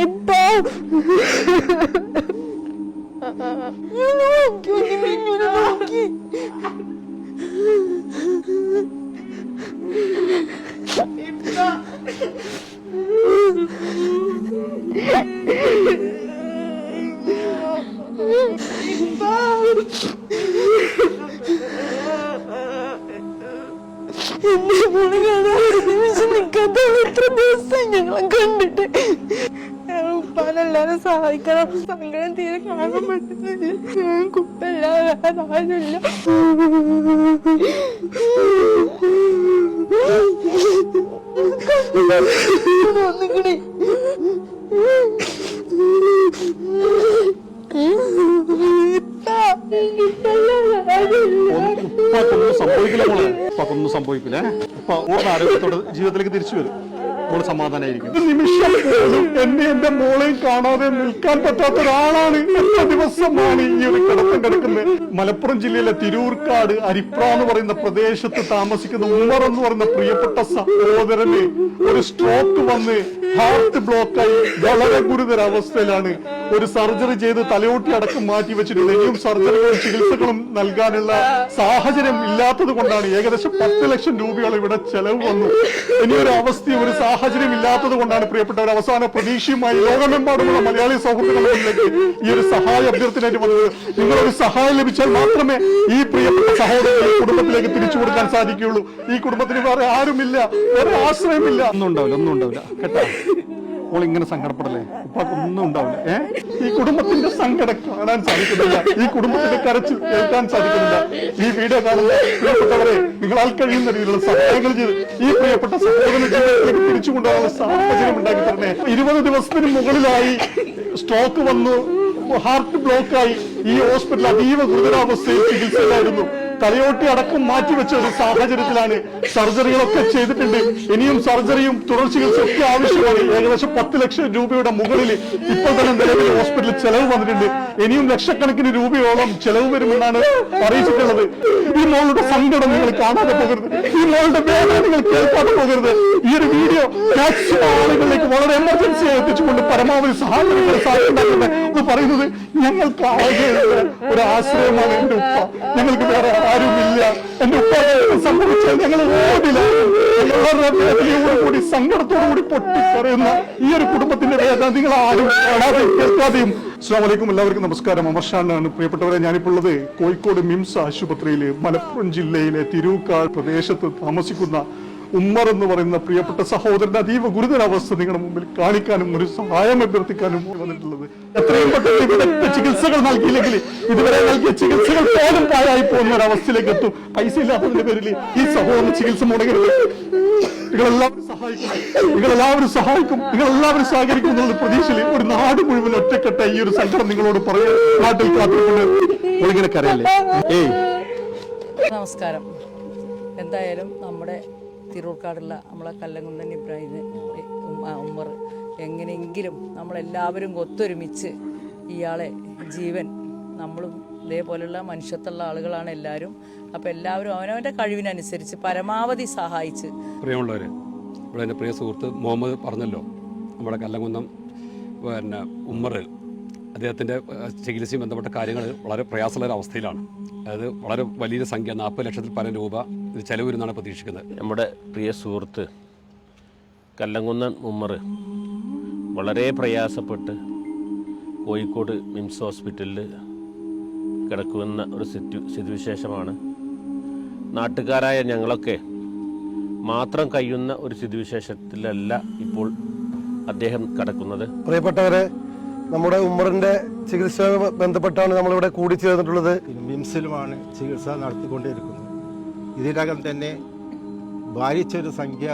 എന്റെ മോളെ കാണാൻ ഒരു നിമിഷം നിൽക്കാത്ത എത്ര ദിവസം ഞങ്ങളെ കണ്ടിട്ട് ഉപ്പാനെല്ലാരും സഹായിക്കണം. സങ്കടം തീരെ കാണാൻ പറ്റുന്നില്ല. ഞാൻ കുപ്പല്ലാതെ ആരുമില്ല. വന്നിക്കണേ ഒന്നും സംഭവിക്കില്ല. പൂർണ്ണ ആരോഗ്യത്തോടെ ജീവിതത്തിലേക്ക് തിരിച്ചു വരും. മോള് സമാധാനമായിരിക്കും. നിമിഷം പോലും എന്നെ എന്റെ മോളെയും കാണാതെ നിൽക്കാൻ പറ്റാത്ത ഒരാളാണ്. എത്ര ദിവസമാണ് ഈ ഒരു കിടത്തം കിടക്കുന്നത്. മലപ്പുറം ജില്ലയിലെ തിരൂർക്കാട് അരിപ്ര എന്ന് പറയുന്ന പ്രദേശത്ത് താമസിക്കുന്ന ഉമ്മർ എന്ന് പറയുന്ന പ്രിയപ്പെട്ട സഹോദരന് ഒരു സ്ട്രോക്ക് വന്ന് ഹാർട്ട് ബ്ലോക്കായി വളരെ ഗുരുതരാവസ്ഥയിലാണ്. ഒരു സർജറി ചെയ്ത് തലയോട്ടി അടക്കം മാറ്റി വെച്ചിട്ടുണ്ട്. ഇനിയും സർജറികളും ചികിത്സകളും നൽകാനുള്ള സാഹചര്യം ഇല്ലാത്തത് കൊണ്ടാണ് ഏകദേശം 10 ലക്ഷം രൂപയോളം ഇവിടെ ചെലവ് വന്നു. ഇനിയൊരു അവസ്ഥയും ഒരു സാഹചര്യം ഇല്ലാത്തത് കൊണ്ടാണ് പ്രിയപ്പെട്ടവർ അവസാന പ്രതീക്ഷയുമായി ലോകമെമ്പാടുമുള്ള മലയാളി സൗഹൃദങ്ങളുടെ മുന്നിലേക്ക് ഈ ഒരു സഹായ അഭ്യർത്ഥനയായിട്ട് വന്നത്. നിങ്ങളൊരു സഹായം ലഭിച്ചാൽ മാത്രമേ ഈ പ്രിയപ്പെട്ട സഹോദരനെ കുടുംബത്തിലേക്ക് തിരിച്ചു കൊടുക്കാൻ സാധിക്കുകയുള്ളൂ. ഈ കുടുംബത്തിന് വേറെ ആരുമില്ല, വേറെ ആശ്രയമില്ല. ഒന്നും ഉണ്ടാവില്ല കേട്ടോ. ഇങ്ങനെ സങ്കടപ്പെടല്ലേ? ഉപ്പാക്കൊന്നും ഉണ്ടാവില്ല. ഈ കുടുംബത്തിന്റെ സങ്കടം കാണാൻ സാധിക്കുന്നില്ല. ഈ കുടുംബത്തിന്റെ കരച്ചിൽ കേൾക്കാൻ സാധിക്കുന്നില്ല. ഈ വീഡിയോ കാണുന്ന പ്രിയപ്പെട്ടവരെ നിങ്ങളാൽ കഴിയുന്ന രീതിയിലുള്ള സഹായങ്ങൾ ചെയ്ത് ഈ പ്രിയപ്പെട്ട സഹോദരന്റെ ജീവിതത്തിലേക്ക് തിരിച്ചു കൊണ്ടുപോകാനുള്ള സാഹചര്യം ഉണ്ടാക്കി തരണേ. 20 ദിവസത്തിന് മുകളിലായി സ്ട്രോക്ക് വന്നു, ഹാർട്ട് ബ്ലോക്കായി ഈ ഹോസ്പിറ്റൽ അതീവ ഗുരുതരാവസ്ഥയിൽ ചികിത്സയിലായിരുന്നു. തലയോട്ടി അടക്കം മാറ്റിവെച്ച ഒരു സാഹചര്യത്തിലാണ്. സർജറികളൊക്കെ ചെയ്തിട്ടുണ്ട്. ഇനിയും സർജറിയും തുടർ ചികിത്സയൊക്കെ ആവശ്യമാണ്. ഏകദേശം 10 ലക്ഷം രൂപയുടെ മുകളിൽ ഇപ്പോൾ തന്നെ നിലവിൽ ഹോസ്പിറ്റലിൽ ചെലവ് വന്നിട്ടുണ്ട്. ഇനിയും ലക്ഷക്കണക്കിന് രൂപയോളം ചെലവ് വരുമെന്നാണ് അറിയിച്ചിട്ടുള്ളത്. ഈ മോളുടെ സങ്കടം നിങ്ങൾ കാണാതെ പോകരുത്. ഈ മോളുടെ വേദന നിങ്ങൾ കേൾക്കാതെ പോകരുത്. ഈ ഒരു വീഡിയോ മാക്സിമം ആളുകളിലേക്ക് വളരെ എമർജൻസി എത്തിച്ചുകൊണ്ട് പരമാവധി സഹായങ്ങൾ സാധിക്കുന്നുണ്ട് എന്ന് പറയുന്നത് ഞങ്ങൾക്ക് ആകെ ഒരു ആശ്രയമാണ് എന്റെ ഉപ്പ. ഞങ്ങൾക്ക് വേറെ ആരുമില്ല. എന്റെ ഉപ്പ സംഭവിച്ചാൽ ഞങ്ങൾ ഓടില്ല. വേദനയോടുകൂടി സങ്കടത്തോടുകൂടി പൊട്ടിക്കറിയുന്ന ഈ ഒരു കുടുംബത്തിന്റെ വേദന നിങ്ങൾ ആരും കാണാതെയും കേൾക്കാതെയും. അസ്സലാമു അലൈക്കും, എല്ലാവർക്കും നമസ്കാരം. അമർഷാനാണ്. പ്രിയപ്പെട്ടവരെ, ഞാനിപ്പോൾ ഉള്ളത് കോഴിക്കോട് മിംസ് ആശുപത്രിയില് മലപ്പുറം ജില്ലയിലെ തിരൂക്കാട് പ്രദേശത്ത് താമസിക്കുന്ന ഉമ്മർ എന്ന് പറയുന്ന പ്രിയപ്പെട്ട സഹോദരന്റെ അതീവ ഗുരുതരാവസ്ഥ നിങ്ങളുടെ മുമ്പിൽ കാണിക്കാനും ഒരു സഹായം അഭ്യർത്ഥിക്കാനും വന്നിട്ടുള്ളത്. എത്രയും പെട്ടെന്ന് വിദഗ്ധ ചികിത്സകൾ നൽകിയില്ലെങ്കിൽ ഇതുവരെ നൽകിയ ചികിത്സകൾ പോലും പാഴായി പോകുന്ന ഒരു അവസ്ഥയിലേക്ക് എത്തും. പൈസ ഇല്ലാത്തതിന്റെ പേരിൽ ഈ സഹോദരൻ ചികിത്സ മുടങ്ങരുത്. നിങ്ങളെല്ലാവരും സഹായിക്കും, നിങ്ങളെല്ലാവരും സഹകരിക്കും എന്നുള്ള പ്രതീക്ഷയിൽ ഒരു നാട് മുഴുവൻ ഒറ്റക്കെട്ട ഈ ഒരു സങ്കടം നിങ്ങളോട് പറയും. നാട്ടിൽ കാത്തിക്കൊണ്ട് ഇങ്ങനെ കരയല്ലേ? നമസ്കാരം. എന്തായാലും നമ്മുടെ തിരൂർക്കാടുള്ള നമ്മളെ കല്ലങ്കുന്നൻ ഇബ്രാഹിം ഉമ്മർ എങ്ങനെയെങ്കിലും നമ്മളെല്ലാവരും ഒത്തൊരുമിച്ച് ഇയാളെ ജീവൻ, നമ്മളും ഇതേപോലെയുള്ള മനുഷ്യത്തുള്ള ആളുകളാണ് എല്ലാവരും. അപ്പം എല്ലാവരും അവനവൻ്റെ കഴിവിനനുസരിച്ച് പരമാവധി സഹായിച്ച്. പ്രിയമുള്ളവർ, ഇവിടെ എൻ്റെ പ്രിയ സുഹൃത്ത് മുഹമ്മദ് പറഞ്ഞല്ലോ, നമ്മുടെ കല്ലങ്കുന്നം ഉമ്മർ അദ്ദേഹത്തിൻ്റെ ചികിത്സയും ബന്ധപ്പെട്ട കാര്യങ്ങൾ വളരെ പ്രയാസമുള്ള ഒരു അവസ്ഥയിലാണ്. അതായത് വളരെ വലിയ സംഖ്യ 40 ലക്ഷത്തിൽ പരം രൂപ ഇത് ചെലവ് വരുന്നതാണ് പ്രതീക്ഷിക്കുന്നത്. നമ്മുടെ പ്രിയ സുഹൃത്ത് കല്ലങ്കുന്നൻ ഉമ്മർ വളരെ പ്രയാസപ്പെട്ട് കോഴിക്കോട് മിംസ് ഹോസ്പിറ്റലിൽ കിടക്കുന്ന ഒരു സ്ഥിതിവിശേഷമാണ്. നാട്ടുകാരായ ഞങ്ങളൊക്കെ മാത്രം കഴിയുന്ന ഒരു സ്ഥിതിവിശേഷത്തിലല്ല ഇപ്പോൾ അദ്ദേഹം കിടക്കുന്നത്. പ്രിയപ്പെട്ടവരെ, നമ്മുടെ ഉമ്മറിന്റെ ചികിത്സ ബന്ധപ്പെട്ടാണ് നമ്മളിവിടെ കൂടിച്ചേർന്നിട്ടുള്ളത്. മിംസിലുമാണ് ചികിത്സ നടത്തിക്കൊണ്ടിരിക്കുന്നത്. ഇതിനകം തന്നെ ഭാരിച്ചൊരു സംഖ്യ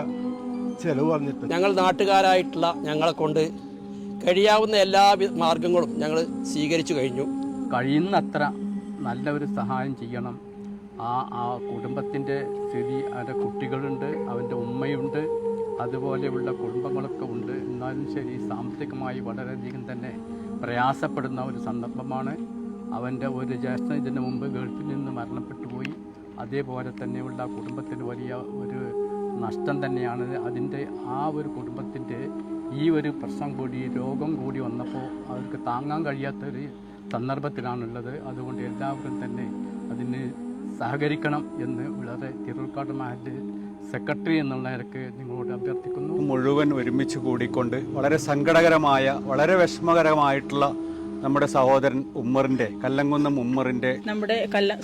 ചെലവ് വന്നിട്ടുണ്ട്. ഞങ്ങൾ നാട്ടുകാരായിട്ടുള്ള ഞങ്ങളെ കൊണ്ട് കഴിയാവുന്ന എല്ലാ മാർഗങ്ങളും ഞങ്ങൾ സ്വീകരിച്ചു കഴിഞ്ഞു. കഴിയുന്നത്ര നല്ലൊരു സഹായം ചെയ്യണം. ആ കുടുംബത്തിൻ്റെ സ്ഥിതി, അവൻ്റെ കുട്ടികളുണ്ട്, അവൻ്റെ ഉമ്മയുണ്ട്, അതുപോലെയുള്ള കുടുംബങ്ങളൊക്കെ ഉണ്ട്. എന്നാലും ശരി, സാമ്പത്തികമായി വളരെയധികം തന്നെ പ്രയാസപ്പെടുന്ന ഒരു സന്ദർഭമാണ്. അവൻ്റെ ഒരു ജ്യേഷ്ഠൻ ഇതിന് മുമ്പ് ഗൾഫിൽ നിന്ന് മരണപ്പെട്ടു പോയി. അതേപോലെ തന്നെയുള്ള കുടുംബത്തിന് വലിയ ഒരു നഷ്ടം തന്നെയാണ്. അതിൻ്റെ ആ ഒരു കുടുംബത്തിൻ്റെ ഈ ഒരു പ്രശ്നം കൂടി രോഗം കൂടി വന്നപ്പോൾ അവർക്ക് താങ്ങാൻ കഴിയാത്തൊരു സന്ദർഭത്തിലാണുള്ളത്. അതുകൊണ്ട് എല്ലാവരും തന്നെ അതിന് സഹകരിക്കണം എന്ന് വളരെ തിരൂർക്കാട് മഹല്ല് സെക്രട്ടറി എന്നുള്ള നിലക്ക് നിങ്ങളോട് അഭ്യർത്ഥിക്കുന്നു. മുഴുവൻ ഒരുമിച്ച് കൂടിക്കൊണ്ട് വളരെ സങ്കടകരമായ, വളരെ വിഷമകരമായിട്ടുള്ള നമ്മുടെ സഹോദരൻ ഉമ്മറിൻ്റെ, കല്ലംകുന്നം ഉമ്മറിൻ്റെ നമ്മുടെ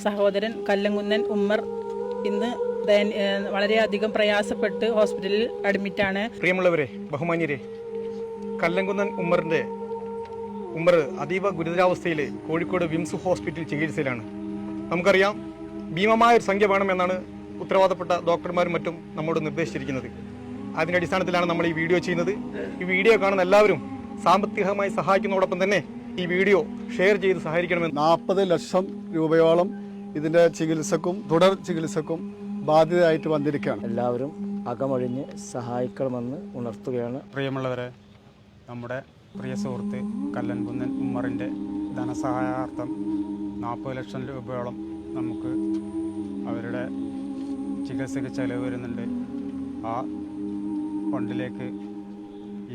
സഹോദരൻ കല്ലംകുന്നൻ ഉമ്മർ ഇന്ന് വളരെയധികം പ്രയാസപ്പെട്ട് ഹോസ്പിറ്റലിൽ അഡ്മിറ്റാണ്. പ്രിയമുള്ളവരെ, ബഹുമാന്യരെ, കല്ലംകുന്നൻ ഉമ്മർ അതീവ ഗുരുതരാവസ്ഥയിൽ കോഴിക്കോട് വിംസ് ഹോസ്പിറ്റൽ ചികിത്സയിലാണ്. നമുക്കറിയാം, ഭീമമായ ഒരു സംഖ്യ വേണമെന്നാണ് ഉത്തരവാദപ്പെട്ട ഡോക്ടർമാരും മറ്റും നമ്മോട് നിർദ്ദേശിച്ചിരിക്കുന്നത്. അതിൻ്റെ അടിസ്ഥാനത്തിലാണ് നമ്മൾ ഈ വീഡിയോ ചെയ്യുന്നത്. ഈ വീഡിയോ കാണുന്ന എല്ലാവരും സാമ്പത്തികമായി സഹായിക്കുന്നതോടൊപ്പം തന്നെ ഈ വീഡിയോ ഷെയർ ചെയ്ത് സഹായിക്കണമെന്ന്. 40 ലക്ഷം രൂപയോളം ഇതിൻ്റെ ചികിത്സക്കും തുടർ ചികിത്സക്കും ബാധ്യതയായിട്ട് വന്നിരിക്കുകയാണ്. എല്ലാവരും അകമഴിഞ്ഞ് സഹായിക്കണമെന്ന് ഉണർത്തുകയാണ്. പ്രിയമുള്ളവരെ, നമ്മുടെ പ്രിയ സുഹൃത്ത് കല്ലൻകുന്നൻ ഉമ്മറിൻ്റെ ധനസഹായാർത്ഥം 40 ലക്ഷം രൂപയോളം നമുക്ക് അവരുടെ ചികിത്സയ്ക്ക് ചെലവ് വരുന്നുണ്ട്. ആ ഫണ്ടിലേക്ക്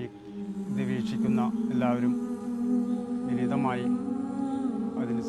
ഇത് വീക്ഷിക്കുന്ന എല്ലാവരും വിനീതമായി അതിന്